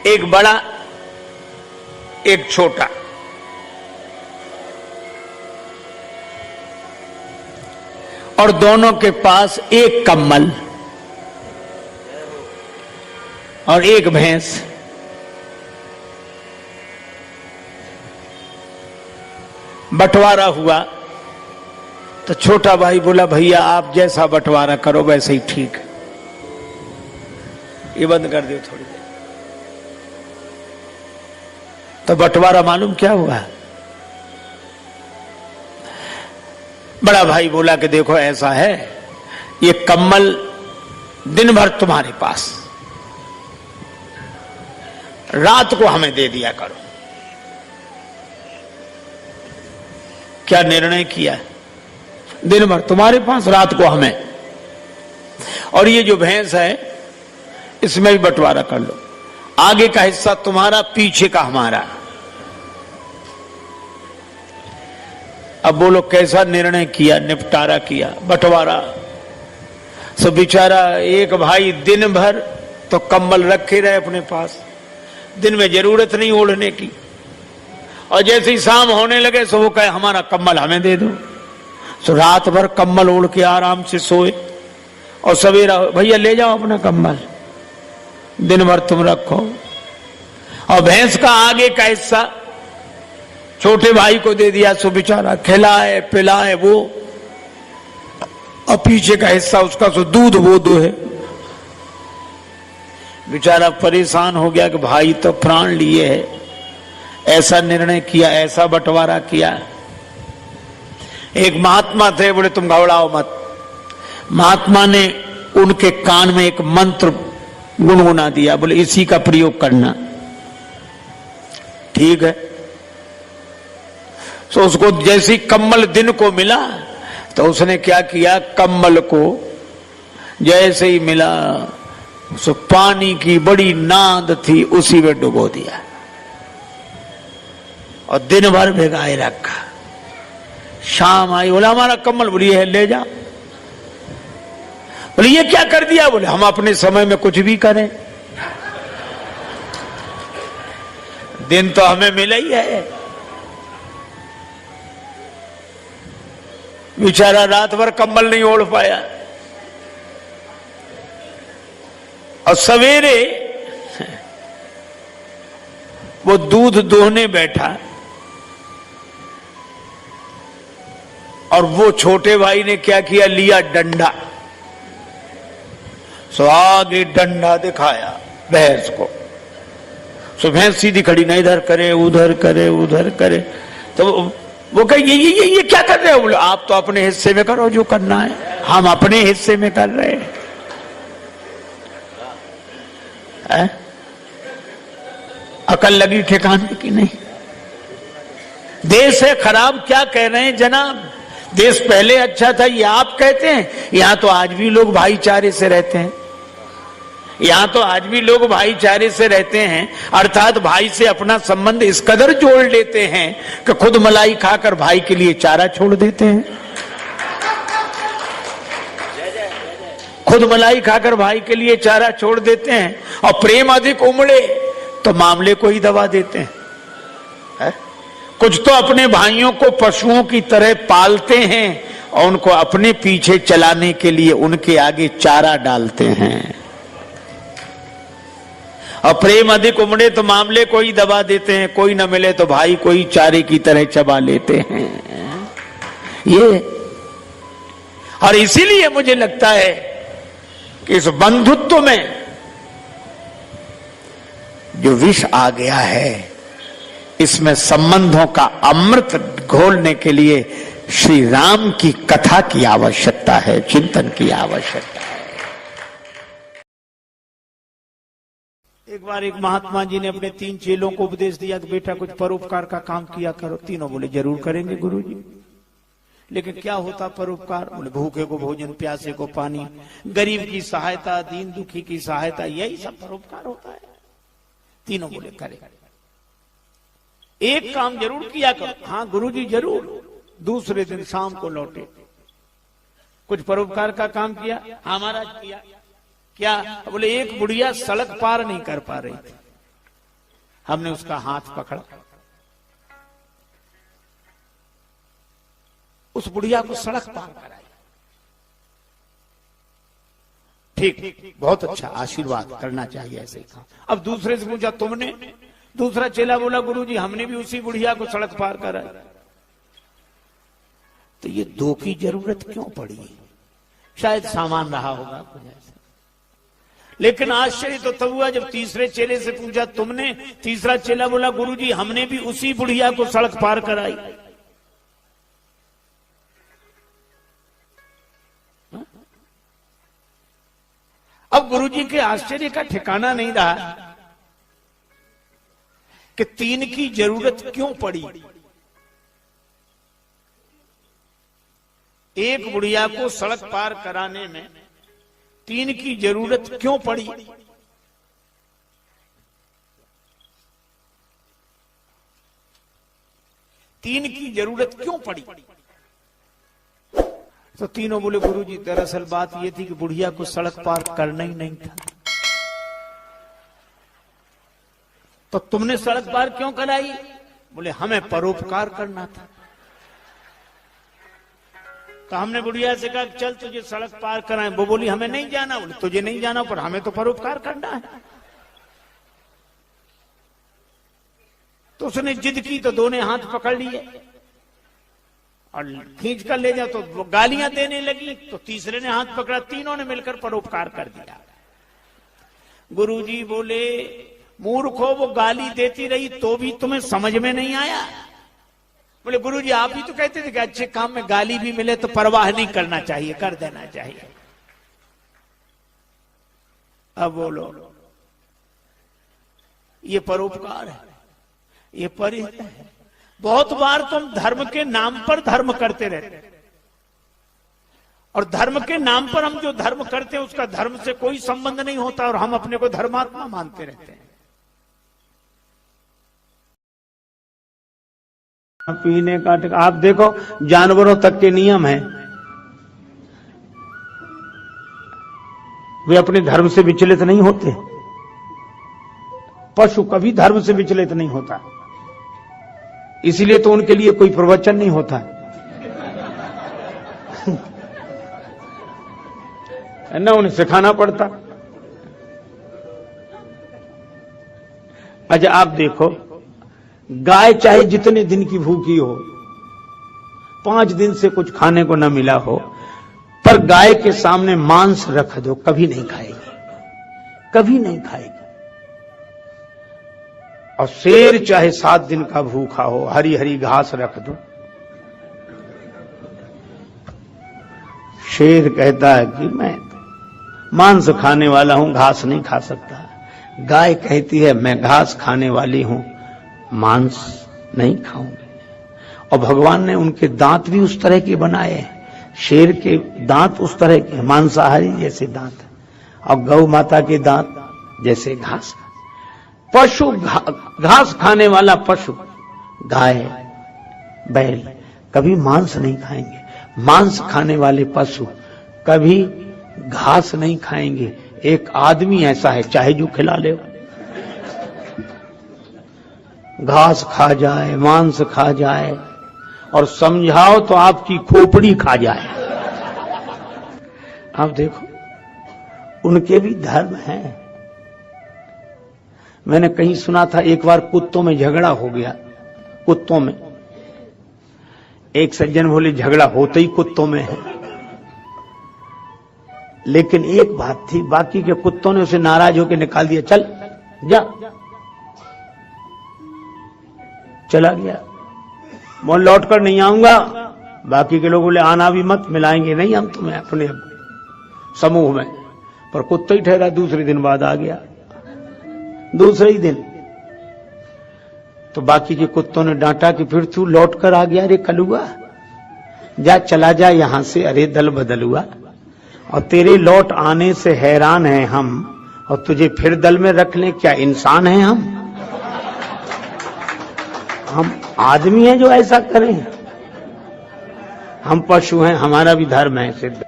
एक बड़ा एक छोटा। और दोनों के पास एक कम्बल और एक भैंस। बंटवारा हुआ तो छोटा भाई बोला भैया आप जैसा बंटवारा करो वैसे ही ठीक। ये बंद कर दो थोड़ी देर। तो बंटवारा मालूम क्या हुआ? बड़ा भाई बोला कि देखो ऐसा है, ये कम्बल दिन भर तुम्हारे पास, रात को हमें दे दिया करो। क्या निर्णय किया? दिन भर तुम्हारे पास, रात को हमें। और ये जो भैंस है इसमें भी बंटवारा कर लो, आगे का हिस्सा तुम्हारा, पीछे का हमारा। अब बोलो कैसा निर्णय किया, निपटारा किया, बंटवारा। सो बेचारा एक भाई दिन भर तो कंबल रखे रहे अपने पास, दिन में जरूरत नहीं ओढ़ने की, और जैसे ही शाम होने लगे सो वो कहे हमारा कंबल हमें दे दो। सो रात भर कंबल ओढ़ के आराम से सोए, और सवेरा भैया ले जाओ अपना कंबल, दिन भर तुम रखो। और भैंस का आगे का हिस्सा छोटे भाई को दे दिया, सो बेचारा खिलाए पिलाए वो, और पीछे का हिस्सा उसका सो दूध वो दुहे। बेचारा परेशान हो गया कि भाई तो प्राण लिए है, ऐसा निर्णय किया, ऐसा बंटवारा किया। एक महात्मा थे, बोले तुम घबराओ मत। महात्मा ने उनके कान में एक मंत्र गुनगुना दिया, बोले इसी का प्रयोग करना। ठीक है। तो उसको जैसी कंबल दिन को मिला तो उसने क्या किया, कंबल को जैसे ही मिला सो पानी की बड़ी नाद थी उसी में डुबो दिया और दिन भर भिगाए रखा। शाम आई, बोला हमारा कंबल, बोली है ले जा। बोले ये क्या कर दिया? बोले हम अपने समय में कुछ भी करें, दिन तो हमें मिला ही है। बेचारा रात भर कंबल नहीं ओढ़ पाया, और सवेरे वो दूध दोहने बैठा, और वो छोटे भाई ने क्या किया, लिया डंडा। सो आगे डंडा दिखाया भैंस को। सो भैंस सीधी खड़ी, ना इधर करे उधर करे उधर करे। तो वो कहे ये क्या कर रहे हो? बोले आप तो अपने हिस्से में करो जो करना है, हम अपने हिस्से में कर रहे हैं। अकल लगी ठिकाने की नहीं। देश है खराब, क्या कह रहे हैं जनाब? देश पहले अच्छा था ये आप कहते हैं? यहां तो आज भी लोग भाईचारे से रहते हैं, यहां तो आज भी लोग भाईचारे से रहते हैं, अर्थात भाई से अपना संबंध इस कदर जोड़ लेते हैं कि खुद मलाई खाकर भाई के लिए चारा छोड़ देते हैं। खुद मलाई खाकर भाई के लिए चारा छोड़ देते हैं, और प्रेम अधिक उमड़े तो मामले को ही दबा देते हैं। कुछ तो अपने भाइयों को पशुओं की तरह पालते हैं और उनको अपने पीछे चलाने के लिए उनके आगे चारा डालते हैं, और प्रेम अधिक उमड़े तो मामले को ही दबा देते हैं। कोई न मिले तो भाई को ही चारे की तरह चबा लेते हैं ये। और इसीलिए मुझे लगता है कि इस बंधुत्व में जो विष आ गया है, इसमें संबंधों का अमृत घोलने के लिए श्री राम की कथा की आवश्यकता है, चिंतन की आवश्यकता है। एक बार एक महात्मा जी ने अपने 3 चेलों को उपदेश दिया कि बेटा कुछ परोपकार का काम किया करो। तीनों बोले जरूर करेंगे गुरुजी। लेकिन क्या होता परोपकार? बोले भूखे को भोजन, प्यासे को पानी, गरीब की सहायता, दीन दुखी की सहायता, यही सब परोपकार होता है। तीनों बोले करें। एक काम जरूर किया करो। हाँ गुरुजी जरूर। दूसरे दिन शाम को लौटे, कुछ परोपकार का काम किया? हाँ महाराज किया। क्या? बोले एक बुढ़िया सड़क पार नहीं कर पा रही थी, हमने उसका हाथ पकड़ा, उस बुढ़िया को सड़क पार कराई। ठीक, बहुत अच्छा, आशीर्वाद करना चाहिए ऐसे काम। अब दूसरे से पूछा तुमने? दूसरा चेला बोला गुरुजी हमने भी उसी बुढ़िया को सड़क पार कराई। तो ये दो की जरूरत क्यों पड़ी? शायद सामान रहा होगा कुछ ऐसा। लेकिन आश्चर्य तो तब हुआ जब तीसरे चेले से पूछा तुमने? तीसरा चेला बोला गुरुजी हमने भी उसी बुढ़िया को सड़क पार कराई। अब गुरुजी के आश्चर्य का ठिकाना नहीं रहा कि तीन की जरूरत क्यों पड़ी। एक बुढ़िया को सड़क पार कराने में तीन की जरूरत क्यों पड़ी? तीन की जरूरत क्यों पड़ी? तो तीनों बोले गुरुजी दरअसल बात यह थी कि बुढ़िया को सड़क पार करना ही नहीं था। तो तुमने सड़क पार क्यों कराई? बोले हमें परोपकार करना था। तो हमने बुढ़िया से कहा चल तुझे सड़क पार कराएं। वो बोली हमें नहीं जाना। बोले तुझे नहीं जाना पर हमें तो परोपकार करना है। तो उसने जिद की तो दोनों हाथ पकड़ लिए और खींच कर ले जाओ। तो वो गालियां देने लगी तो तीसरे ने हाथ पकड़ा, तीनों ने मिलकर परोपकार कर दिया। गुरुजी बोले मूर्खो, वो गाली देती रही तो भी तुम्हें समझ में नहीं आया? बोले गुरुजी आप ही तो कहते थे कि अच्छे काम में गाली भी मिले तो परवाह नहीं करना चाहिए, कर देना चाहिए। अब बोलो ये परोपकार है, ये परिहित है। बहुत बार तुम धर्म के नाम पर धर्म करते रहते, और धर्म के नाम पर हम जो धर्म करते हैं उसका धर्म से कोई संबंध नहीं होता और हम अपने को धर्मात्मा मानते रहते हैं। पीने का आप देखो जानवरों तक के नियम हैं, वे अपने धर्म से विचलित नहीं होते। पशु कभी धर्म से विचलित नहीं होता, इसलिए तो उनके लिए कोई प्रवचन नहीं होता है ना, उन्हें सिखाना पड़ता। अच्छा आप देखो गाय चाहे जितने दिन की भूखी हो, 5 दिन से कुछ खाने को न मिला हो, पर गाय के सामने मांस रख दो कभी नहीं खाएगी, कभी नहीं खाएगी। और शेर चाहे 7 दिन का भूखा हो, हरी हरी घास रख दो, शेर कहता है कि मैं मांस खाने वाला हूं, घास नहीं खा सकता। गाय कहती है मैं घास खाने वाली हूं, मांस नहीं खाऊंगी। और भगवान ने उनके दांत भी उस तरह के बनाए हैं, शेर के दांत उस तरह के मांसाहारी जैसे दांत, और गौ माता के दांत जैसे घास। पशु घास खाने वाला पशु गाय बैल कभी मांस नहीं खाएंगे, मांस खाने वाले पशु कभी घास नहीं खाएंगे। एक आदमी ऐसा है चाहे जो खिला ले, घास खा जाए, मांस खा जाए, और समझाओ तो आपकी खोपड़ी खा जाए। आप देखो उनके भी धर्म हैं। मैंने कहीं सुना था एक बार कुत्तों में झगड़ा हो गया, कुत्तों में। एक सज्जन बोले झगड़ा होते ही कुत्तों में है, लेकिन एक बात थी, बाकी के कुत्तों ने उसे नाराज होकर निकाल दिया, चल जा, चला गया। मैं लौट कर नहीं आऊंगा। बाकी के लोग बोले आना भी मत, मिलाएंगे नहीं हम तुम्हें अपने समूह में। पर कुत्ता ही ठहरा, दूसरे दिन बाद आ गया। दूसरे ही दिन तो बाकी के कुत्तों ने डांटा कि फिर तू लौट कर आ गया, अरे कलुआ जा, चला जा यहां से, अरे दल बदल हुआ, और तेरे लौट आने से हैरान हैं हम, और तुझे फिर दल में रख लें, क्या इंसान हैं हम आदमी हैं जो ऐसा करें? हम पशु हैं, हमारा भी धर्म है सिद्ध।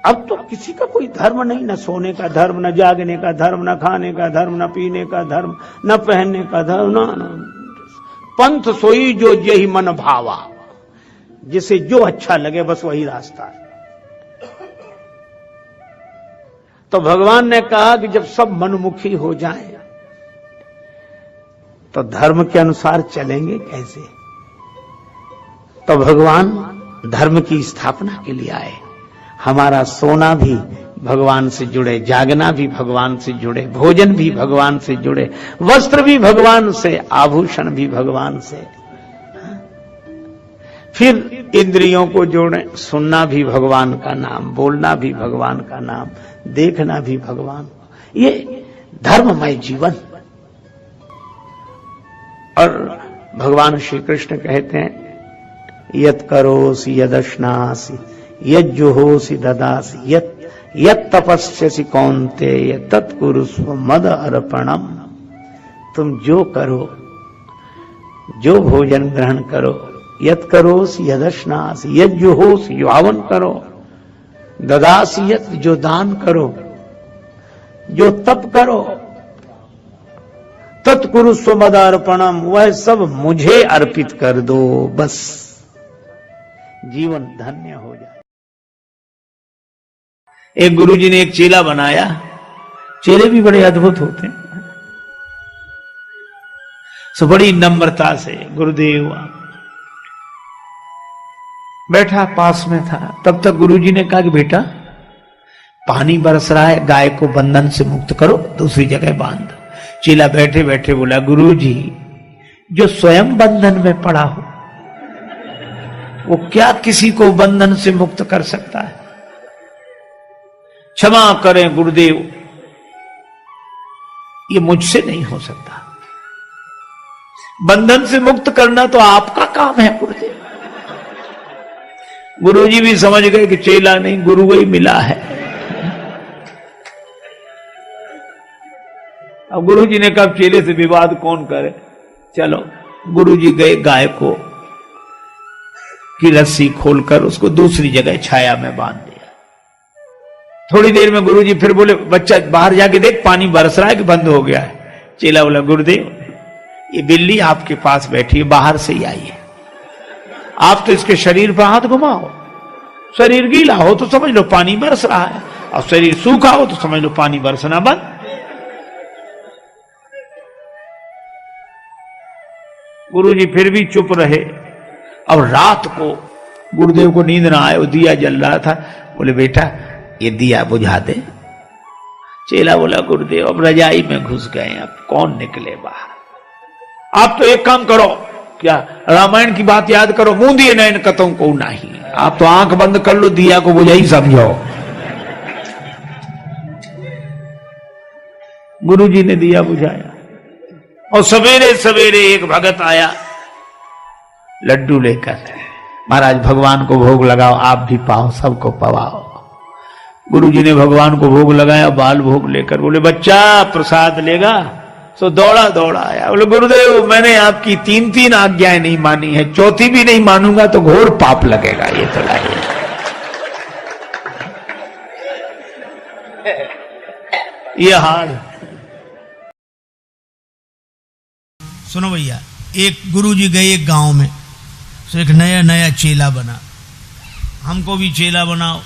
अब तो किसी का कोई धर्म नहीं, न सोने का धर्म, न जागने का धर्म, न खाने का धर्म, न पीने का धर्म, न पहनने का धर्म, न पंथ सोई जो यही मन भावा, जिसे जो अच्छा लगे बस वही रास्ता है। तो भगवान ने कहा कि जब सब मनमुखी हो जाएं तो धर्म के अनुसार चलेंगे कैसे? तो भगवान धर्म की स्थापना के लिए आए। हमारा सोना भी भगवान से जुड़े, जागना भी भगवान से जुड़े, भोजन भी भगवान से जुड़े, वस्त्र भी भगवान से, आभूषण भी भगवान से। फिर इंद्रियों को जोड़े, सुनना भी भगवान का नाम, बोलना भी भगवान का नाम, देखना भी भगवान। ये धर्ममय जीवन। और भगवान श्री कृष्ण कहते हैं यत् करोसि यदश्नासि यज्जुहोसि ददासि यत् तपस्यसि कौन्तेय तत्कुरुस्व मद अर्पणम। तुम जो करो, जो भोजन ग्रहण करो, यत् करोसि यदश्नासि यज्जुहोसि जो हवन करो, ददासि यत् जो दान करो, जो तप करो, तत्कुरुस्व मद अर्पणम वह सब मुझे अर्पित कर दो, बस जीवन धन्य हो जाए। एक गुरुजी ने एक चेला बनाया। चेले भी बड़े अद्भुत होते हैं। सो बड़ी नम्रता से गुरुदेव बैठा पास में था। तब तक गुरुजी ने कहा कि बेटा पानी बरस रहा है, गाय को बंधन से मुक्त करो, दूसरी जगह बांध दो। चेला बैठे बैठे बोला गुरुजी जो स्वयं बंधन में पड़ा हो वो क्या किसी को बंधन से मुक्त कर सकता है? क्षमा करें गुरुदेव, ये मुझसे नहीं हो सकता। बंधन से मुक्त करना तो आपका काम है गुरुदेव। गुरुजी भी समझ गए कि चेला नहीं गुरु ही मिला है। अब गुरुजी ने कहा चेले से विवाद कौन करे, चलो। गुरुजी गए, गाय को की रस्सी खोलकर उसको दूसरी जगह छाया में बांध दिया। थोड़ी देर में गुरुजी फिर बोले बच्चा बाहर जाके देख पानी बरस रहा है कि बंद हो गया है। चेला बोला गुरुदेव ये बिल्ली आपके पास बैठी है, बाहर से ही आई है। आप तो इसके शरीर पर हाथ घुमाओ, शरीर गीला हो तो समझ लो पानी बरस रहा है, और शरीर सूखा हो तो समझ लो पानी बरसना बंद। गुरुजी फिर भी चुप रहे। अब रात को गुरुदेव को नींद ना आए, वो दिया जल रहा था। बोले बेटा ये दिया बुझा दे। चेला बोला गुरुदेव अब रजाई में घुस गए, अब कौन निकले बाहर। आप तो एक काम करो, क्या रामायण की बात याद करो, मुंह दिए नैन कतों को नहीं। आप तो आंख बंद कर लो, दिया को बुझा ही समझो। गुरुजी ने दिया बुझाया और सवेरे सवेरे एक भगत आया लड्डू लेकर। महाराज भगवान को भोग लगाओ, आप भी पाओ, सबको पवाओ। गुरुजी ने भगवान को भोग लगाया, बाल भोग लेकर। बोले बच्चा प्रसाद लेगा? सो दौड़ा दौड़ा आया। बोले गुरुदेव मैंने आपकी 3 आज्ञाएं नहीं मानी है, चौथी भी नहीं मानूंगा तो घोर पाप लगेगा। ये तो लाइए ये हार। सुनो भैया, एक गुरुजी गए एक गांव में, तो एक नया नया चेला बना। हमको भी चेला बनाओ।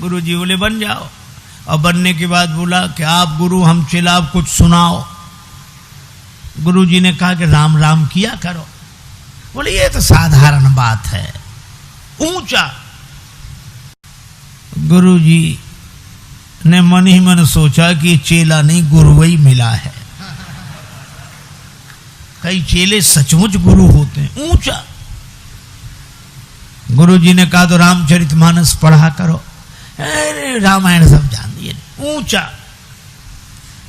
गुरुजी बोले बन जाओ। और बनने के बाद बोला कि आप गुरु हम चेला, आप कुछ सुनाओ। गुरुजी ने कहा कि राम राम किया करो। बोले ये तो साधारण बात है, ऊंचा। गुरुजी ने मन ही मन सोचा कि चेला नहीं गुरु ही मिला है। कई चेले सचमुच गुरु होते हैं, ऊंचा। गुरुजी ने कहा तो रामचरितमानस पढ़ा करो। अरे रामायण सब जान दिए, ऊंचा।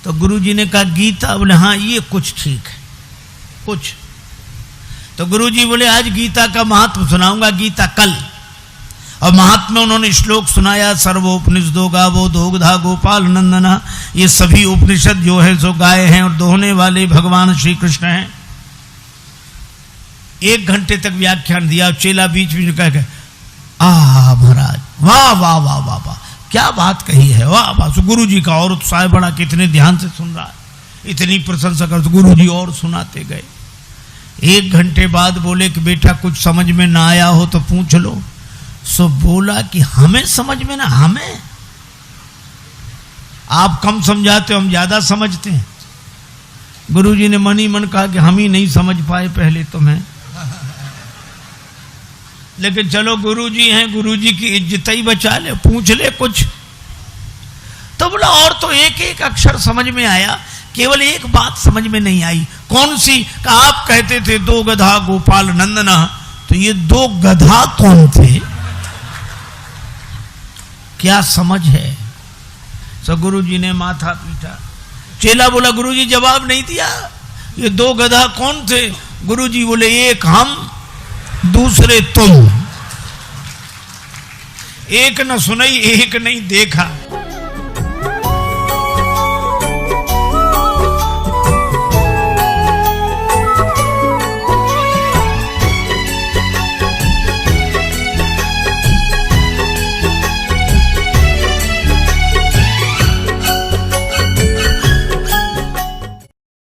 तो गुरुजी ने कहा गीता? बोले हाँ ये कुछ ठीक है, कुछ। तो गुरुजी बोले आज गीता का महत्व सुनाऊंगा, गीता कल। और महात्मा में उन्होंने श्लोक सुनाया, सर्वोपनिषदो गावो दोग्धा गोपाल नंदना। ये सभी उपनिषद जो है सो गाय हैं और दोहने वाले भगवान श्री कृष्ण हैं। 1 घंटे तक व्याख्यान दिया। चेला बीच बीच में कह महाराज वाह वाह वाह वाह वाह, क्या बात कही है, वाह वाह। गुरु जी का और उत्साह बड़ा, कितने ध्यान से सुन रहा है, इतनी प्रशंसा कर। गुरु जी और सुनाते गए। 1 घंटे बाद बोले कि बेटा कुछ समझ में ना आया हो तो पूछ लो। सो बोला कि हमें समझ में ना, हमें आप कम समझाते हो, हम ज्यादा समझते हैं। गुरुजी ने मन ही मन कहा कि हम ही नहीं समझ पाए पहले तुम्हें, लेकिन चलो गुरुजी हैं, गुरुजी की इज्जत ही बचा ले, पूछ ले कुछ। तो बोला और तो एक एक अक्षर समझ में आया, केवल एक बात समझ में नहीं आई। कौन सी? का आप कहते थे 2 गधा गोपाल नंदना, तो ये 2 गधा कौन थे, क्या समझ है? सो गुरुजी ने माथा पीटा। चेला बोला गुरुजी जवाब नहीं दिया, ये 2 गधा कौन थे? गुरुजी बोले एक हम, दूसरे तुम। एक न सुनई, एक नहीं देखा।